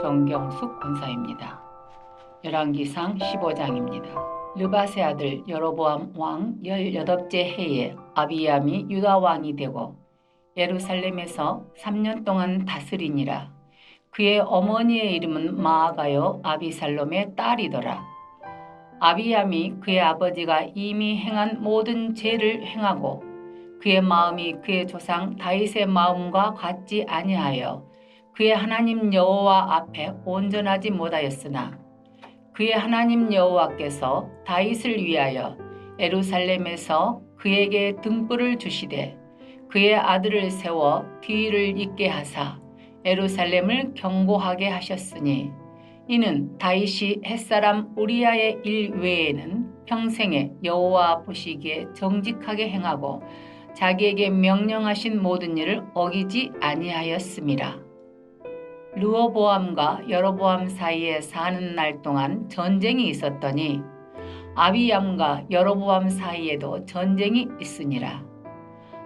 정경숙 권사입니다. 열왕기상 15장입니다. 르밧의 아들 여로보암 왕 18째 해에 아비암이 유다 왕이 되고 예루살렘에서 3년 동안 다스리니라. 그의 어머니의 이름은 마아가요 아비살롬의 딸이더라. 아비암이 그의 아버지가 이미 행한 모든 죄를 행하고 그의 마음이 그의 조상 다윗의 마음과 같지 아니하여 그의 하나님 여호와 앞에 온전하지 못하였으나 그의 하나님 여호와께서 다윗을 위하여 예루살렘에서 그에게 등불을 주시되 그의 아들을 세워 뒤를 잇게 하사 예루살렘을 견고하게 하셨으니 이는 다윗이 햇사람 우리아의 일 외에는 평생에 여호와 보시기에 정직하게 행하고 자기에게 명령하신 모든 일을 어기지 아니하였음이라. 르호보암과 여로보암 사이에 사는 날 동안 전쟁이 있었더니 아비암과 여로보암 사이에도 전쟁이 있으니라.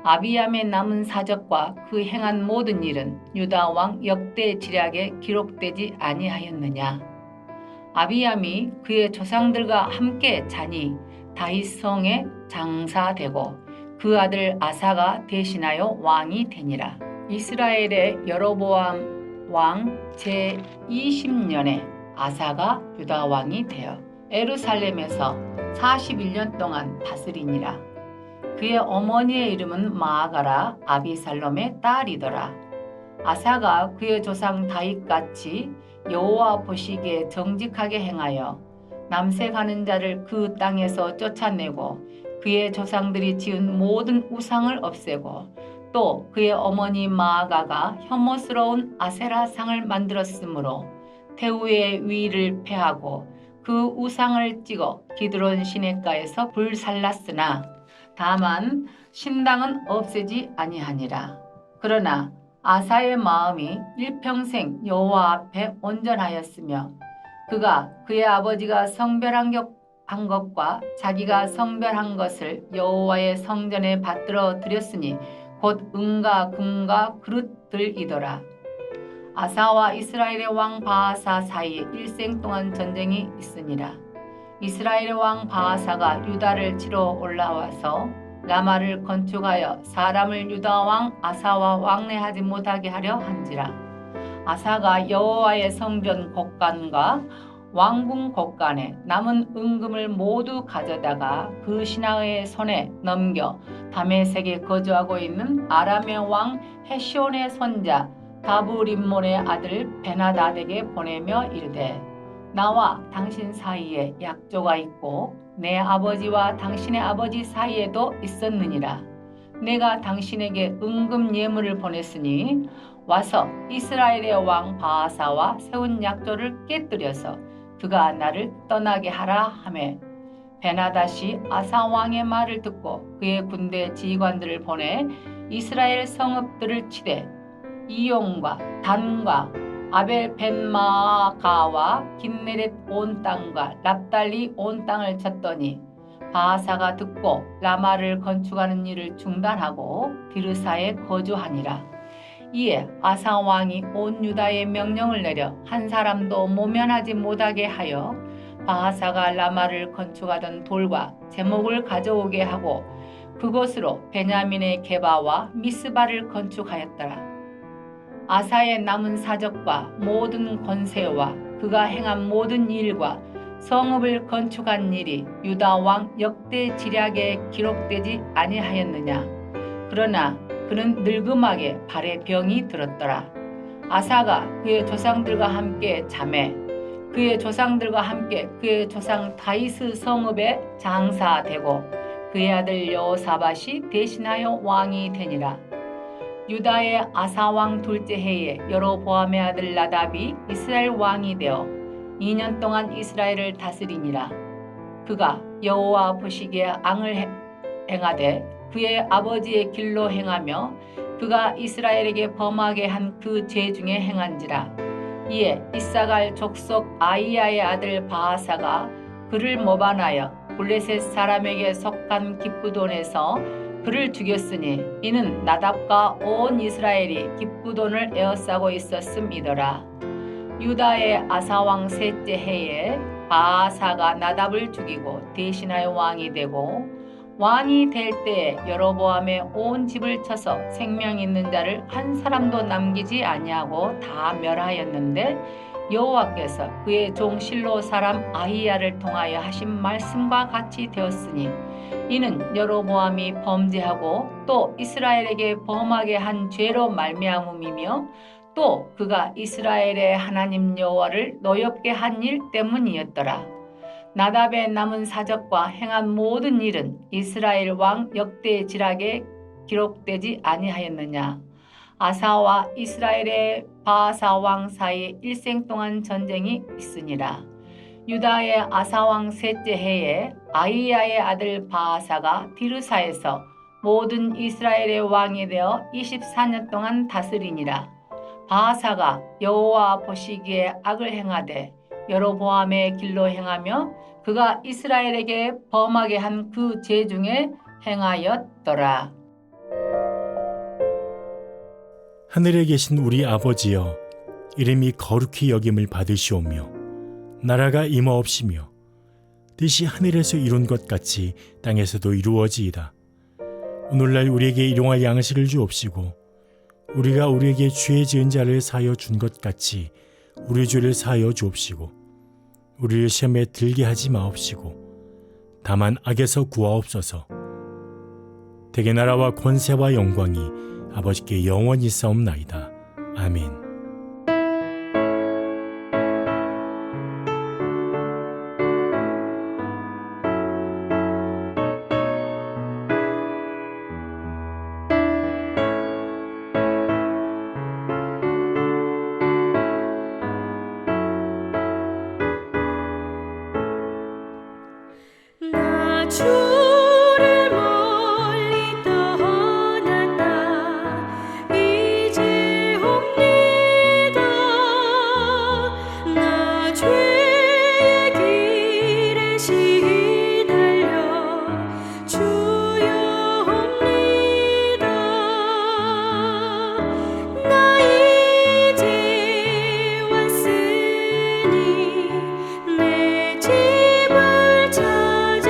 아비암의 남은 사적과 그 행한 모든 일은 유다 왕 역대 지략에 기록되지 아니하였느냐. 아비암이 그의 조상들과 함께 자니 다윗 성에 장사되고 그 아들 아사가 대신하여 왕이 되니라. 이스라엘의 여로보암 왕 제20년에 아사가 유다 왕이 되어 예루살렘에서 41년 동안 다스리니라. 그의 어머니의 이름은 마아가라 아비살롬의 딸이더라. 아사가 그의 조상 다윗같이 여호와 보시기에 정직하게 행하여 남색하는 자를 그 땅에서 쫓아내고 그의 조상들이 지은 모든 우상을 없애고 또 그의 어머니 마아가가 혐오스러운 아세라상을 만들었으므로 태우의 위를 폐하고 그 우상을 찍어 기드론 시냇가에서 불살랐으나 다만 신당은 없애지 아니하니라. 그러나 아사의 마음이 일평생 여호와 앞에 온전하였으며 그가 그의 아버지가 성별한 것과 자기가 성별한 것을 여호와의 성전에 받들어 드렸으니 곧 은과 금과 그릇들이더라. 아사와 이스라엘의 왕 바아사 사이에 일생 동안 전쟁이 있으니라. 이스라엘의 왕 바아사가 유다를 치러 올라와서 라마를 건축하여 사람을 유다 왕 아사와 왕래하지 못하게 하려 한지라. 아사가 여호와의 성전 곳간과 왕궁 곳간에 남은 은금을 모두 가져다가 그 신하의 손에 넘겨 다메섹에 거주하고 있는 아람의 왕 헤시온의 손자 다브림몬의 아들 베나다덱에게 보내며 이르되 나와 당신 사이에 약조가 있고 내 아버지와 당신의 아버지 사이에도 있었느니라. 내가 당신에게 은금 예물을 보냈으니 와서 이스라엘의 왕 바아사와 세운 약조를 깨뜨려서 그가 나를 떠나게 하라 하매 베나닷이 아사 왕의 말을 듣고 그의 군대 지휘관들을 보내 이스라엘 성읍들을 치되 이용과 단과 아벨 벤마가와 긴네렛 온 땅과 납달리 온 땅을 쳤더니 바아사가 듣고 라마를 건축하는 일을 중단하고 디르사에 거주하니라. 이에 아사 왕이 온 유다에 명령을 내려 한 사람도 모면하지 못하게 하여 바아사가 라마를 건축하던 돌과 제목을 가져오게 하고 그곳으로 베냐민의 게바와 미스바를 건축하였더라. 아사의 남은 사적과 모든 권세와 그가 행한 모든 일과 성읍을 건축한 일이 유다 왕 역대 지략에 기록되지 아니하였느냐. 그러나 그는 늙음하게 발에 병이 들었더라. 아사가 그의 조상들과 함께 잠에 그의 조상들과 함께 그의 조상 다윗의 성읍에 장사되고 그의 아들 여호사밧이 대신하여 왕이 되니라. 유다의 아사 왕 둘째 해에 여로보암의 아들 나답이 이스라엘 왕이 되어 2년 동안 이스라엘을 다스리니라. 그가 여호와 보시기에 앙을 행하되 그의 아버지의 길로 행하며 그가 이스라엘에게 범하게 한 그 죄 중에 행한지라. 이에 이사갈 족속 아이야의 아들 바아사가 그를 모반하여 블레셋 사람에게 속한 기브돈에서 그를 죽였으니 이는 나답과 온 이스라엘이 기브돈을 에워싸고 있었음이더라. 유다의 아사왕 셋째 해에 바아사가 나답을 죽이고 대신하여 왕이 되고, 왕이 될 때에 여로보암의 온 집을 쳐서 생명 있는 자를 한 사람도 남기지 아니하고 다 멸하였는데, 여호와께서 그의 종 실로 사람 아히야를 통하여 하신 말씀과 같이 되었으니, 이는 여로보암이 범죄하고 또 이스라엘에게 범하게 한 죄로 말미암음이며, 또 그가 이스라엘의 하나님 여호와를 노엽게 한 일 때문이었더라. 나답의 남은 사적과 행한 모든 일은 이스라엘 왕 역대지락에 기록되지 아니하였느냐. 아사와 이스라엘의 바아사 왕 사이에 일생 동안 전쟁이 있으니라. 유다의 아사 왕 셋째 해에 아히야의 아들 바아사가 디르사에서 모든 이스라엘의 왕이 되어 24년 동안 다스리니라. 바아사가 여호와 보시기에 악을 행하되 여로보암의 길로 행하며 그가 이스라엘에게 범하게 한 그 죄 중에 행하였더라. 하늘에 계신 우리 아버지여, 이름이 거룩히 여김을 받으시오며 나라가 임하옵시며 뜻이 하늘에서 이룬 것 같이 땅에서도 이루어지이다. 오늘날 우리에게 일용할 양식을 주옵시고, 우리가 우리에게 죄 지은 자를 사하여 준 것 같이 우리 죄를 사하여 주옵시고, 우리를 시험에 들게 하지 마옵시고 다만 악에서 구하옵소서. 대개 나라와 권세와 영광이 아버지께 영원히 싸움나이다. 아멘. 주를 멀리 떠났다 이제 옵니다. 나 죄의 길에 시달려 주여 옵니다. 나 이제 왔으니 내 집을 찾아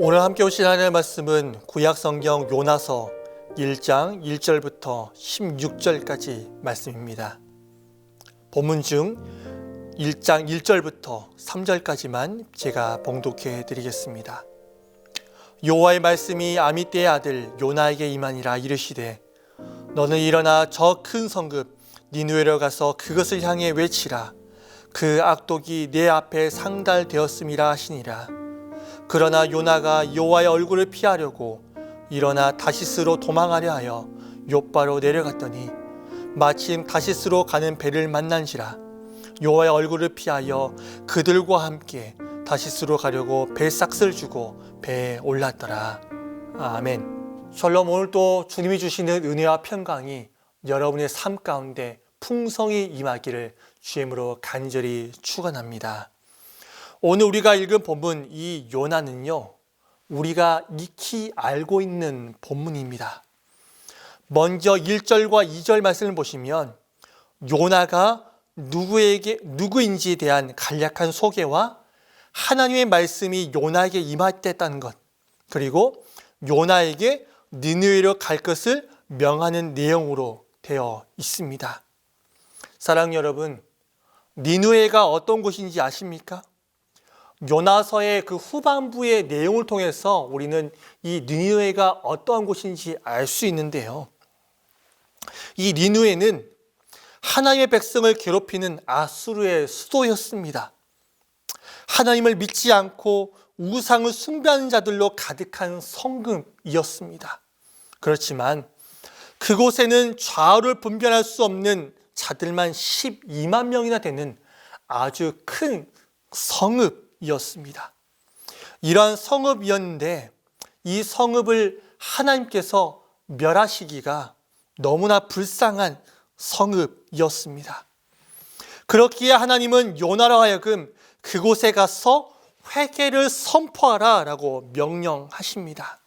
오늘 함께 오신 하나님의 말씀은 구약성경 요나서 1장 1절부터 16절까지 말씀입니다. 본문 중 1장 1절부터 3절까지만 제가 봉독해 드리겠습니다. 여호와의 말씀이 아미떼의 아들 요나에게 임하니라. 이르시되 너는 일어나 저 큰 성읍 니느웨로 가서 그것을 향해 외치라. 그 악독이 내 앞에 상달되었음이라 하시니라. 그러나 요나가 여호와의 얼굴을 피하려고 일어나 다시스로 도망하려 하여 욥바로 내려갔더니 마침 다시스로 가는 배를 만난지라. 여호와의 얼굴을 피하여 그들과 함께 다시스로 가려고 배삭스를 주고 배에 올랐더라. 아멘. 샬롬. 오늘도 주님이 주시는 은혜와 평강이 여러분의 삶 가운데 풍성히 임하기를 주임으로 간절히 축원합니다. 오늘 우리가 읽은 본문 이 요나는요, 우리가 익히 알고 있는 본문입니다. 먼저 1절과 2절 말씀을 보시면 요나가 누구인지에 대한 간략한 소개와 하나님의 말씀이 요나에게 임했다는 것, 그리고 요나에게 니느웨로 갈 것을 명하는 내용으로 되어 있습니다. 사랑하는 여러분, 니느웨가 어떤 곳인지 아십니까? 요나서의 그 후반부의 내용을 통해서 우리는 이 니느웨가 어떠한 곳인지 알 수 있는데요. 이 니느웨는 하나님의 백성을 괴롭히는 아수르의 수도였습니다. 하나님을 믿지 않고 우상을 숭배하는 자들로 가득한 성읍이었습니다. 그렇지만 그곳에는 좌우를 분별할 수 없는 자들만 12만 명이나 되는 아주 큰 성읍이었습니다. 이러한 성읍이었는데 이 성읍을 하나님께서 멸하시기가 너무나 불쌍한 성읍이었습니다. 그렇기에 하나님은 요나로 하여금 그곳에 가서 회개를 선포하라 라고 명령하십니다.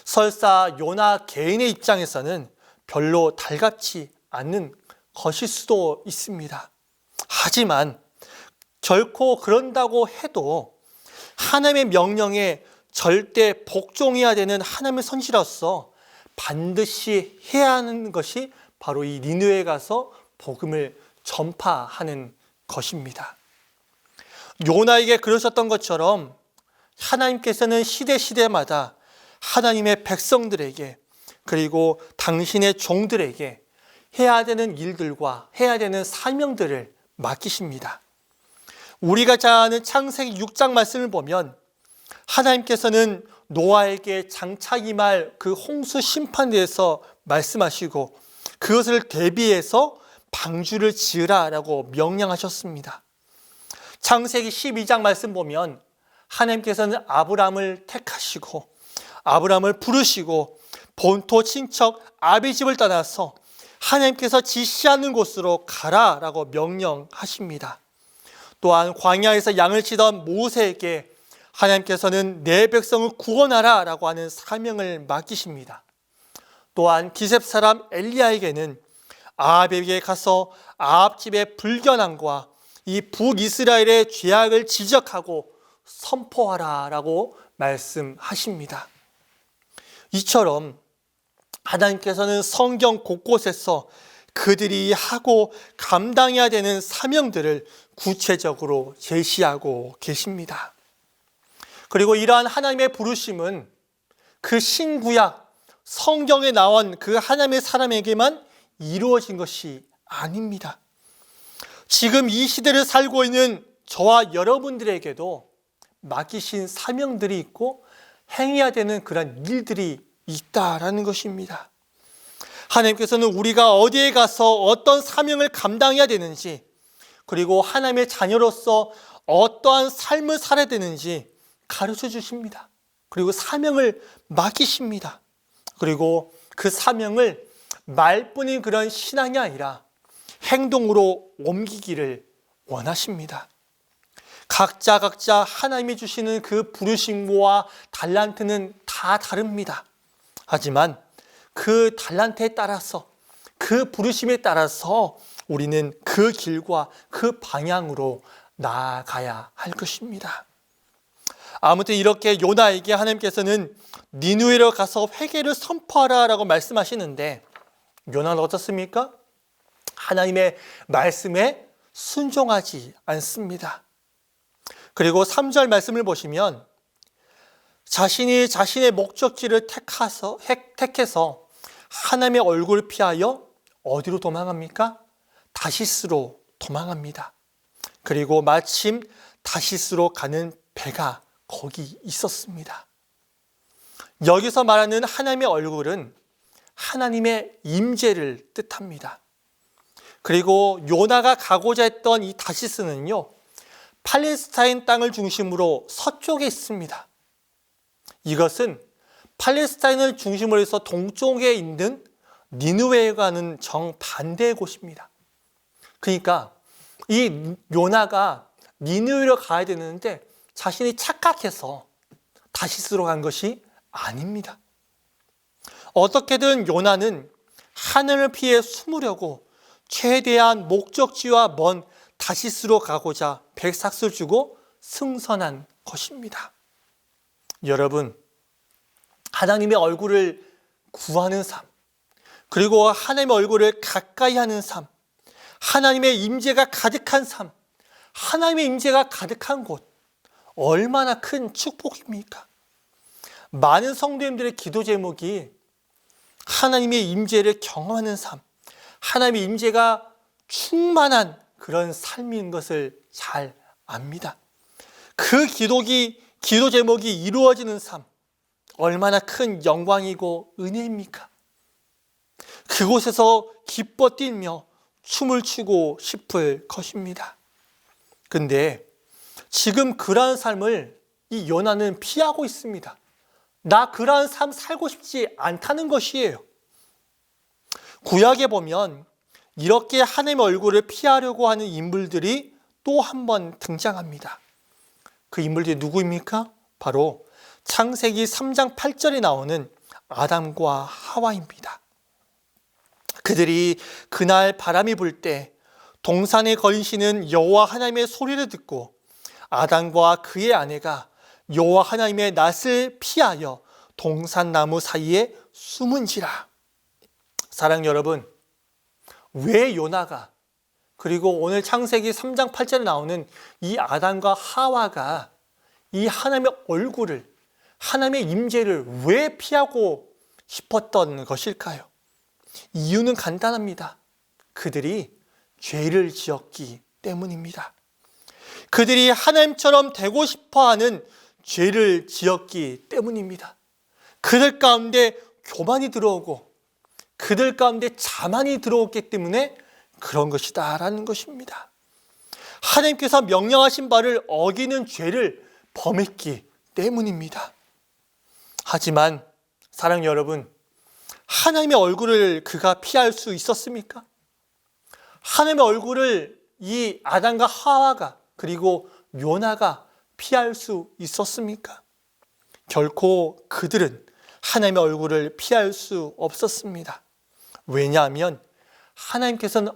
설사 요나 개인의 입장에서는 별로 달갑지 않는 것일 수도 있습니다. 하지만 결코 그런다고 해도 하나님의 명령에 절대 복종해야 되는 하나님의 선지로서 반드시 해야 하는 것이 바로 이 니느웨에 가서 복음을 전파하는 것입니다. 요나에게 그러셨던 것처럼 하나님께서는 시대마다 하나님의 백성들에게 그리고 당신의 종들에게 해야 되는 일들과 해야 되는 사명들을 맡기십니다. 우리가 잘 아는 창세기 6장 말씀을 보면 하나님께서는 노아에게 장차 임할 그 홍수 심판에 대해서 말씀하시고 그것을 대비해서 방주를 지으라라고 명령하셨습니다. 창세기 12장 말씀 보면 하나님께서는 아브람을 택하시고 아브람을 부르시고 본토 친척 아비집을 떠나서 하나님께서 지시하는 곳으로 가라라고 명령하십니다. 또한 광야에서 양을 치던 모세에게 하나님께서는 내 백성을 구원하라 라고 하는 사명을 맡기십니다. 또한 기셉 사람 엘리야에게는 아합에게 가서 아합 집의 불견함과 이 북이스라엘의 죄악을 지적하고 선포하라 라고 말씀하십니다. 이처럼 하나님께서는 성경 곳곳에서 그들이 하고 감당해야 되는 사명들을 구체적으로 제시하고 계십니다. 그리고 이러한 하나님의 부르심은 그 신구약 성경에 나온 그 하나님의 사람에게만 이루어진 것이 아닙니다. 지금 이 시대를 살고 있는 저와 여러분들에게도 맡기신 사명들이 있고 행해야 되는 그런 일들이 있다라는 것입니다. 하나님께서는 우리가 어디에 가서 어떤 사명을 감당해야 되는지, 그리고 하나님의 자녀로서 어떠한 삶을 살아야 되는지 가르쳐 주십니다. 그리고 사명을 맡기십니다. 그리고 그 사명을 말뿐인 그런 신앙이 아니라 행동으로 옮기기를 원하십니다. 각자 하나님이 주시는 그 부르심과 달란트는 다 다릅니다. 하지만 그 달란트에 따라서, 그 부르심에 따라서 우리는 그 길과 그 방향으로 나아가야 할 것입니다. 아무튼 이렇게 요나에게 하나님께서는 니누에로 가서 회개를 선포하라 라고 말씀하시는데 요나는 어떻습니까? 하나님의 말씀에 순종하지 않습니다. 그리고 3절 말씀을 보시면 자신이 자신의 목적지를 택해서 하나님의 얼굴을 피하여 어디로 도망합니까? 다시스로 도망합니다. 그리고 마침 다시스로 가는 배가 거기 있었습니다. 여기서 말하는 하나님의 얼굴은 하나님의 임재를 뜻합니다. 그리고 요나가 가고자 했던 이 다시스는요, 팔레스타인 땅을 중심으로 서쪽에 있습니다. 이것은 팔레스타인을 중심으로 해서 동쪽에 있는 니느웨과는 정반대의 곳입니다. 그러니까 이 요나가 니느웨로 가야 되는데 자신이 착각해서 다시스로 간 것이 아닙니다. 어떻게든 요나는 하늘을 피해 숨으려고 최대한 목적지와 먼 다시스로 가고자 백삭스를 주고 승선한 것입니다. 여러분, 하나님의 얼굴을 구하는 삶, 그리고 하나님의 얼굴을 가까이 하는 삶, 하나님의 임재가 가득한 삶, 하나님의 임재가 가득한 곳, 얼마나 큰 축복입니까? 많은 성도님들의 기도 제목이 하나님의 임재를 경험하는 삶, 하나님의 임재가 충만한 그런 삶인 것을 잘 압니다. 그 기도 제목이 이루어지는 삶, 얼마나 큰 영광이고 은혜입니까? 그곳에서 기뻐 뛰며 춤을 추고 싶을 것입니다. 근데 지금 그러한 삶을 이 요나는 피하고 있습니다. 나 그러한 삶 살고 싶지 않다는 것이에요. 구약에 보면 이렇게 하나님의 얼굴을 피하려고 하는 인물들이 또 한 번 등장합니다. 그 인물들이 누구입니까? 바로 창세기 3장 8절에 나오는 아담과 하와입니다. 그들이 그날 바람이 불 때 동산에 거니시는 여호와 하나님의 소리를 듣고 아담과 그의 아내가 여호와 하나님의 낯을 피하여 동산나무 사이에 숨은지라. 사랑 여러분, 왜 요나가 그리고 오늘 창세기 3장 8절에 나오는 이 아담과 하와가 이 하나님의 얼굴을, 하나님의 임재를 왜 피하고 싶었던 것일까요? 이유는 간단합니다. 그들이 죄를 지었기 때문입니다. 그들이 하나님처럼 되고 싶어하는 죄를 지었기 때문입니다. 그들 가운데 교만이 들어오고 그들 가운데 자만이 들어오기 때문에 그런 것이다라는 것입니다. 하나님께서 명령하신 바를 어기는 죄를 범했기 때문입니다. 하지만 사랑 여러분, 하나님의 얼굴을 그가 피할 수 있었습니까? 하나님의 얼굴을 이 아담과 하와가 그리고 요나가 피할 수 있었습니까? 결코 그들은 하나님의 얼굴을 피할 수 없었습니다. 왜냐하면 하나님께서는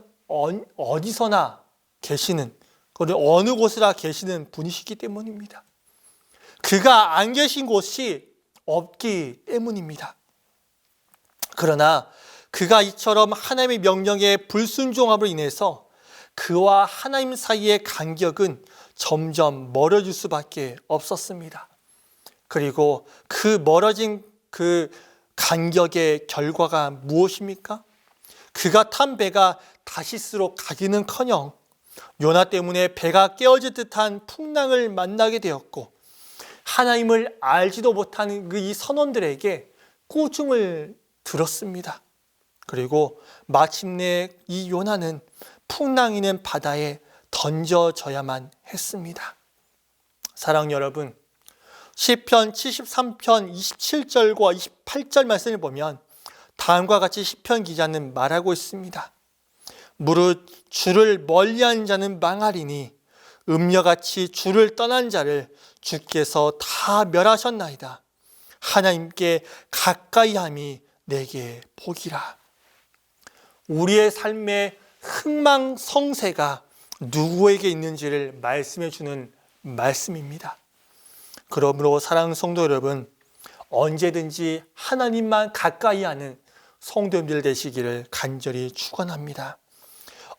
어디서나 계시는, 그리고 어느 곳에나 계시는 분이시기 때문입니다. 그가 안 계신 곳이 없기 때문입니다. 그러나 그가 이처럼 하나님의 명령에 불순종함으로 인해서 그와 하나님 사이의 간격은 점점 멀어질 수밖에 없었습니다. 그리고 그 멀어진 그 간격의 결과가 무엇입니까? 그가 탄 배가 다시스로 가기는커녕 요나 때문에 배가 깨어질 듯한 풍랑을 만나게 되었고 하나님을 알지도 못하는 그 이 선원들에게 꾸중을 들었습니다. 그리고 마침내 이 요나는 풍랑 있는 바다에 던져져야만 했습니다. 사랑 여러분, 시편 73편 27절과 28절 말씀을 보면 다음과 같이 시편 기자는 말하고 있습니다. 무릇 주를 멀리한 자는 망하리니 음녀같이 주를 떠난 자를 주께서 다 멸하셨나이다. 하나님께 가까이함이 내게 복이라. 우리의 삶의 흥망성쇠가 누구에게 있는지를 말씀해 주는 말씀입니다. 그러므로 사랑하는 성도 여러분, 언제든지 하나님만 가까이 하는 성도님들 되시기를 간절히 축원합니다.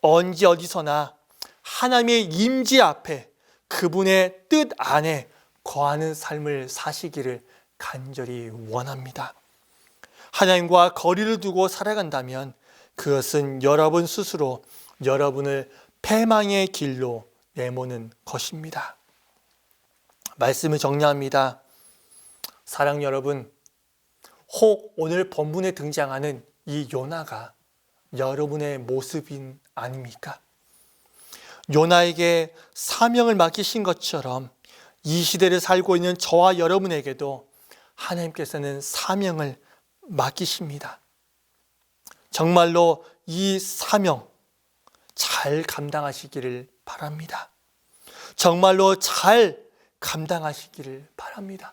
언제 어디서나 하나님의 임재 앞에 그분의 뜻 안에 거하는 삶을 사시기를 간절히 원합니다. 하나님과 거리를 두고 살아간다면 그것은 여러분 스스로 여러분을 패망의 길로 내모는 것입니다. 말씀을 정리합니다. 사랑 여러분, 혹 오늘 본문에 등장하는 이 요나가 여러분의 모습인 아닙니까? 요나에게 사명을 맡기신 것처럼 이 시대를 살고 있는 저와 여러분에게도 하나님께서는 사명을 맡기십니다. 정말로 이 사명 잘 감당하시기를 바랍니다. 정말로 잘 감당하시기를 바랍니다.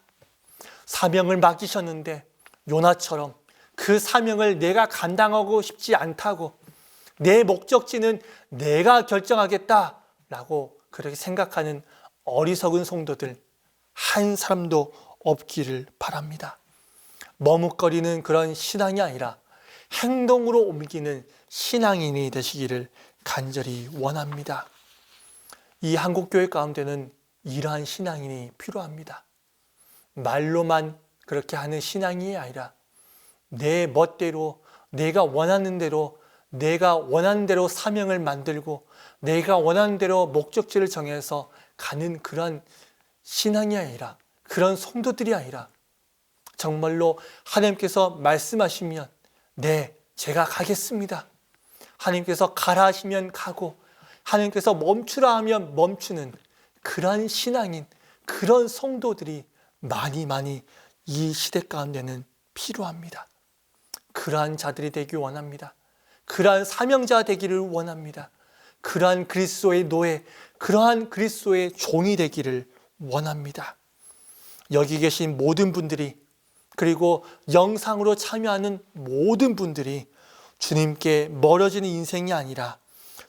사명을 맡기셨는데 요나처럼 그 사명을 내가 감당하고 싶지 않다고 내 목적지는 내가 결정하겠다라고 그렇게 생각하는 어리석은 성도들 한 사람도 없기를 바랍니다. 머뭇거리는 그런 신앙이 아니라 행동으로 옮기는 신앙인이 되시기를 간절히 원합니다. 이 한국교회 가운데는 이러한 신앙인이 필요합니다. 말로만 그렇게 하는 신앙이 아니라 내 멋대로 내가 원하는 대로 사명을 만들고 내가 원하는 대로 목적지를 정해서 가는 그런 신앙이 아니라 그런 성도들이 아니라 정말로 하나님께서 말씀하시면 네, 제가 가겠습니다. 하나님께서 가라 하시면 가고 하나님께서 멈추라 하면 멈추는 그런 신앙인, 그런 성도들이 많이 이 시대 가운데는 필요합니다. 그러한 자들이 되기 원합니다. 그러한 사명자 되기를 원합니다. 그러한 그리스도의 노예, 그러한 그리스도의 종이 되기를 원합니다. 여기 계신 모든 분들이 그리고 영상으로 참여하는 모든 분들이 주님께 멀어지는 인생이 아니라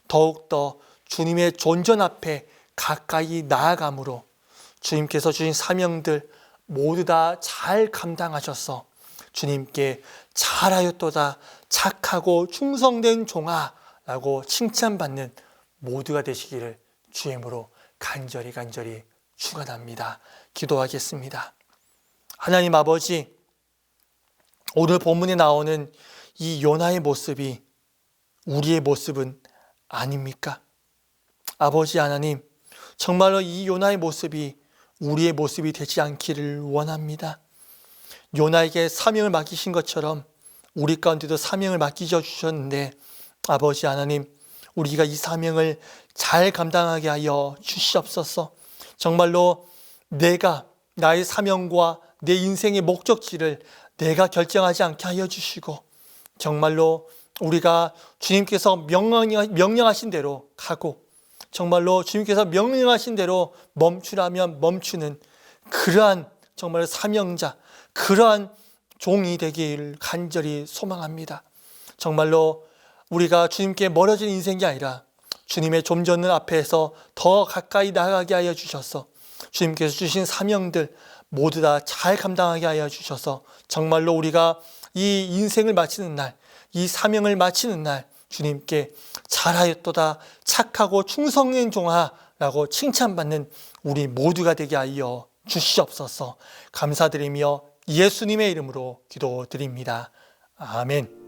더욱더 주님의 존전 앞에 가까이 나아감으로 주님께서 주신 사명들 모두 다 잘 감당하셔서 주님께 잘하였도다 착하고 충성된 종아라고 칭찬받는 모두가 되시기를 주임으로 간절히 축원합니다. 기도하겠습니다. 하나님 아버지, 오늘 본문에 나오는 이 요나의 모습이 우리의 모습은 아닙니까? 아버지 하나님, 정말로 이 요나의 모습이 우리의 모습이 되지 않기를 원합니다. 요나에게 사명을 맡기신 것처럼 우리 가운데도 사명을 맡기셔 주셨는데 아버지 하나님, 우리가 이 사명을 잘 감당하게 하여 주시옵소서. 정말로 내가 나의 사명과 내 인생의 목적지를 내가 결정하지 않게 하여 주시고 정말로 우리가 주님께서 명령하신 대로 가고 정말로 주님께서 명령하신 대로 멈추라면 멈추는 그러한 정말 사명자, 그러한 종이 되기를 간절히 소망합니다. 정말로 우리가 주님께 멀어진 인생이 아니라 주님의 존전 앞에서 더 가까이 나가게 하여 주셔서 주님께서 주신 사명들 모두 다 잘 감당하게 하여 주셔서 정말로 우리가 이 인생을 마치는 날, 이 사명을 마치는 날 주님께 잘하였도다 착하고 충성된 종아라고 칭찬받는 우리 모두가 되게 하여 주시옵소서. 감사드리며 예수님의 이름으로 기도드립니다. 아멘.